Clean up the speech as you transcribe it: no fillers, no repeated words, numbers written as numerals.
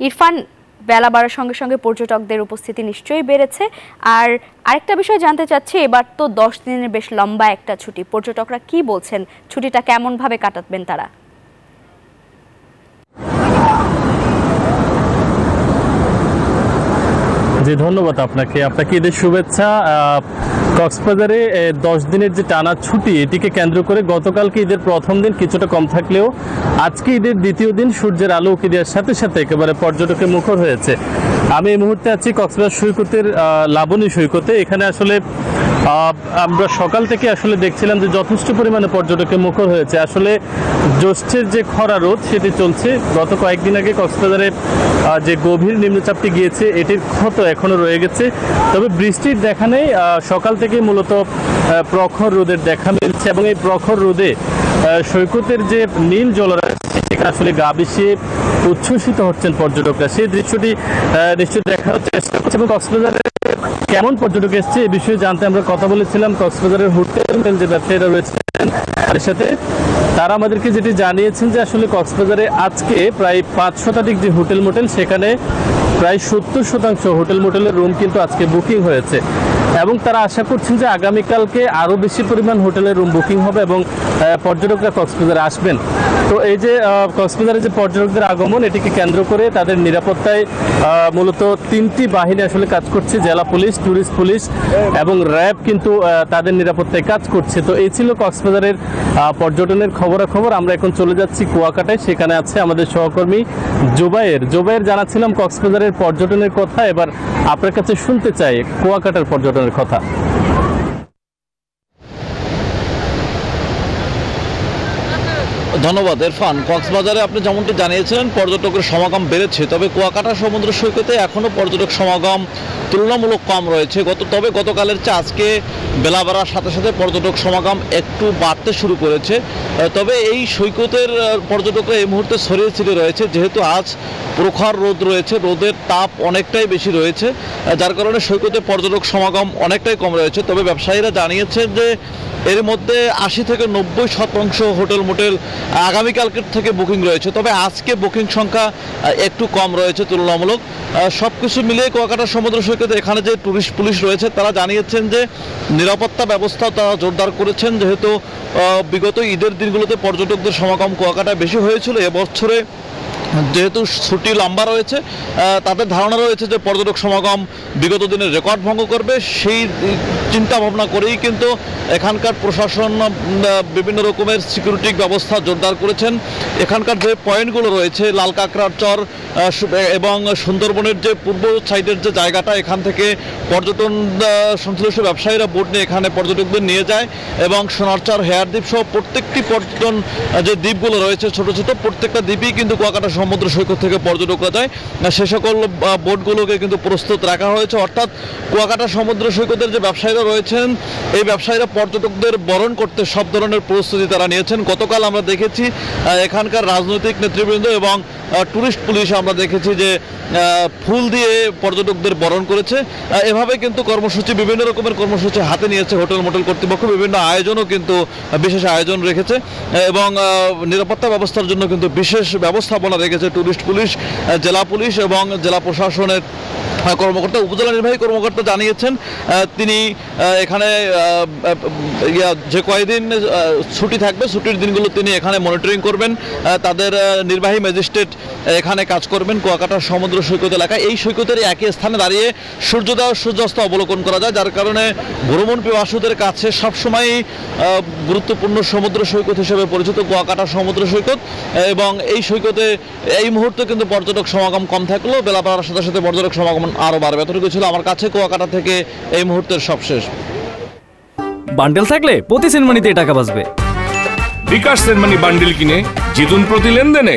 ইরফান, বেলা বাড়ার সঙ্গে সঙ্গে পর্যটকদের উপস্থিতি নিশ্চয়ই বেড়েছে। আর আরেকটা বিষয় জানতে চাচ্ছি, এবার তো 10 দিনের বেশ লম্বা একটা ছুটি, পর্যটকরা কি বলছেন, ছুটিটা কেমন ভাবে কাটাবেন তারা? জি, ধন্যবাদ আপনাকে ঈদের শুভেচ্ছা। কক্সবাজারে 10 দিনের যে টানা ছুটি, এটিকে কেন্দ্র করে গতকালকে ঈদের প্রথম দিন কিছুটা কম থাকলেও আজকে ঈদের দ্বিতীয় দিন সূর্যের আলো উঁকি দেওয়ার সাথে সাথে একেবারে পর্যটকে মুখর হয়েছে। আমি এই মুহূর্তে আছি কক্সবাজার সৈকতের লাবণী সৈকতে। এখানে আসলে আমরা সকাল থেকে আসলে দেখছিলাম যে যথেষ্ট পরিমাণে পর্যটকে মুখর হয়েছে। আসলে জ্যৈষ্ঠের যে খরা রোদ সেটি চলছে। গত কয়েকদিন আগে কক্সবাজারে যে গভীর নিম্নচাপটি গিয়েছে, এটির ক্ষত এখনো রয়ে গেছে। তবে বৃষ্টির দেখা নেই, সকাল থেকে মূলত প্রখর রোদের দেখা মিলছে এবং এই প্রখর রোদে সৈকতের যে নীল জলরাশি সেখানে আসলে গা ভিজিয়ে উচ্ছ্বসিত হচ্ছেন পর্যটকরা। সেই দৃশ্যটি নিশ্চয়ই দেখার চেষ্টা করছে। এবং কক্সবাজারে কেমন পর্যটক এসছে এ বিষয়ে জানতে আমরা কথা বলেছিলাম কক্সবাজারের হোটেল যে ব্যবসায়ীরা রয়েছেন তার সাথে। তারা আমাদেরকে যেটি জানিয়েছেন যে আসলে কক্সবাজারে আজকে প্রায় 5 শতাধিক যে হোটেল মোটেল, সেখানে প্রায় 70% হোটেল মোটেলের রুম কিন্তু আজকে বুকিং হয়েছে এবং তারা আশা করছেন যে আগামীকালকে আরও বেশি পরিমাণ হোটেলের রুম বুকিং হবে এবং পর্যটকরা কক্সবাজারে আসবেন। তো এই যে কক্সবাজারে যে পর্যটকদের আগমন, এটিকে কেন্দ্র করে তাদের নিরাপত্তায় মূলত 3টি বাহিনী আসলে কাজ করছে। জেলা পুলিশ, ট্যুরিস্ট পুলিশ এবং র্যাব কিন্তু তাদের নিরাপত্তায় কাজ করছে। তো এই ছিল কক্সবাজারের পর্যটনের খবরাখবর। আমরা এখন চলে যাচ্ছি কুয়াকাটায়। সেখানে আছে আমাদের সহকর্মী জোবায়ের জানাচ্ছিলাম কক্সবাজারের পর্যটনের কথা। এবার আপনার কাছে শুনতে চাই কুয়াকাটার পর্যটনের কথা। ধন্যবাদ ইরফান। কক্সবাজারে আপনি যেমনটি জানিয়েছিলেন পর্যটকের সমাগম বেড়েছে, তবে কুয়াকাটা সমুদ্র সৈকতে এখনও পর্যটক সমাগম তুলনামূলক কম রয়েছে। তবে গতকালের চেয়ে আজকে বেলা বাড়ার সাথে সাথে পর্যটক সমাগম একটু বাড়তে শুরু করেছে। তবে এই সৈকতের পর্যটকরা এই মুহূর্তে ছড়িয়ে ছিটিয়ে রয়েছে, যেহেতু আজ প্রখর রোদ রয়েছে, রোদের তাপ অনেকটাই বেশি রয়েছে, যার কারণে সৈকতে পর্যটক সমাগম অনেকটাই কম রয়েছে। তবে ব্যবসায়ীরা জানিয়েছেন যে এর মধ্যে 80 থেকে 90% হোটেল মোটেল আগামীকালকের থেকে বুকিং রয়েছে। তবে আজকে বুকিং সংখ্যা একটু কম রয়েছে তুলনামূলক। সব কিছু মিলিয়ে কুয়াকাটা সমুদ্র সৈকতে এখানে যে ট্যুরিস্ট পুলিশ রয়েছে তারা জানিয়েছেন যে নিরাপত্তা ব্যবস্থা তারা জোরদার করেছেন, যেহেতু বিগত ঈদের দিনগুলোতে পর্যটকদের সমাগম কুয়াকাটায় বেশি হয়েছিল। এবছরে যেহেতু ছুটি লম্বা রয়েছে, তাদের ধারণা রয়েছে যে পর্যটক সমাগম বিগত দিনের রেকর্ড ভঙ্গ করবে। সেই চিন্তা ভাবনা করেই কিন্তু এখানকার প্রশাসন বিভিন্ন রকমের সিকিউরিটি ব্যবস্থা জোরদার করেছেন। এখানকার যে পয়েন্টগুলো রয়েছে, লাল কাঁকড়ার চর এবং সুন্দরবনের যে পূর্ব সাইডের যে জায়গাটা, এখান থেকে পর্যটন সংশ্লিষ্ট ব্যবসায়ীরা বোট নিয়ে এখানে পর্যটকদের নিয়ে যায় এবং সোনারচর, হেয়ার দ্বীপ সহ প্রত্যেকটি পর্যটন যে দ্বীপগুলো রয়েছে ছোট ছোট, প্রত্যেকটা দ্বীপই কিন্তু কুয়াকাটা সমুদ্র সৈকত থেকে পর্যটকরা যায়। সে সকল বোটগুলোকে কিন্তু প্রস্তুত রাখা হয়েছে। অর্থাৎ কুয়াকাটা সমুদ্র সৈকতের যে ব্যবসায়ীরা রয়েছেন, এই ব্যবসায়ীরা পর্যটকদের বরণ করতে সব ধরনের প্রস্তুতি তারা নিয়েছেন। গতকাল আমরা দেখেছি এখানকার রাজনৈতিক নেতৃবৃন্দ এবং ট্যুরিস্ট পুলিশ আমরা দেখেছি যে ফুল দিয়ে পর্যটকদের বরণ করেছে। এভাবে কিন্তু কর্মসূচি, বিভিন্ন রকমের কর্মসূচি হাতে নিয়েছে হোটেল মোটেল কর্তৃপক্ষ। বিভিন্ন আয়োজনও কিন্তু বিশেষ আয়োজন রেখেছে এবং নিরাপত্তা ব্যবস্থার জন্য কিন্তু বিশেষ ব্যবস্থাপনা রেখেছে ট্যুরিস্ট পুলিশ, জেলা পুলিশ এবং জেলা প্রশাসনের কর্মকর্তা। উপজেলা নির্বাহী কর্মকর্তা জানিয়েছেন তিনি এখানে যে কয়েকদিন ছুটি থাকবে, ছুটির দিনগুলো তিনি এখানে মনিটরিং করবেন। তাদের নির্বাহী ম্যাজিস্ট্রেট এখানে কাজ করবেন কুয়াকাটা সমুদ্র সৈকত এলাকায়। এই সৈকতের একই স্থানে দাঁড়িয়ে সূর্যোদয় ও সূর্যাস্ত অবলোকন করা যায়, যার কারণে ভ্রমণ পিপাসুদের কাছে সবসময়ই গুরুত্বপূর্ণ সমুদ্র সৈকত হিসেবে পরিচিত কুয়াকাটা সমুদ্র সৈকত। এবং এই সৈকতে এই মুহূর্তে কিন্তু পর্যটক সমাগম কম থাকলেও বেলা বাড়ার সাথে সাথে পর্যটক সমাগম আরও বাড়বে। এতটুকু ছিল আমার কাছে কুয়াকাটা থেকে এই মুহূর্তের সবশেষ। বান্ডেল থাকলে প্রতি সেনমানিতে টাকা বাঁচবে। বিকাশ সেনমানি বান্ডেল কিনে জিতুন প্রতি লেনদেনে।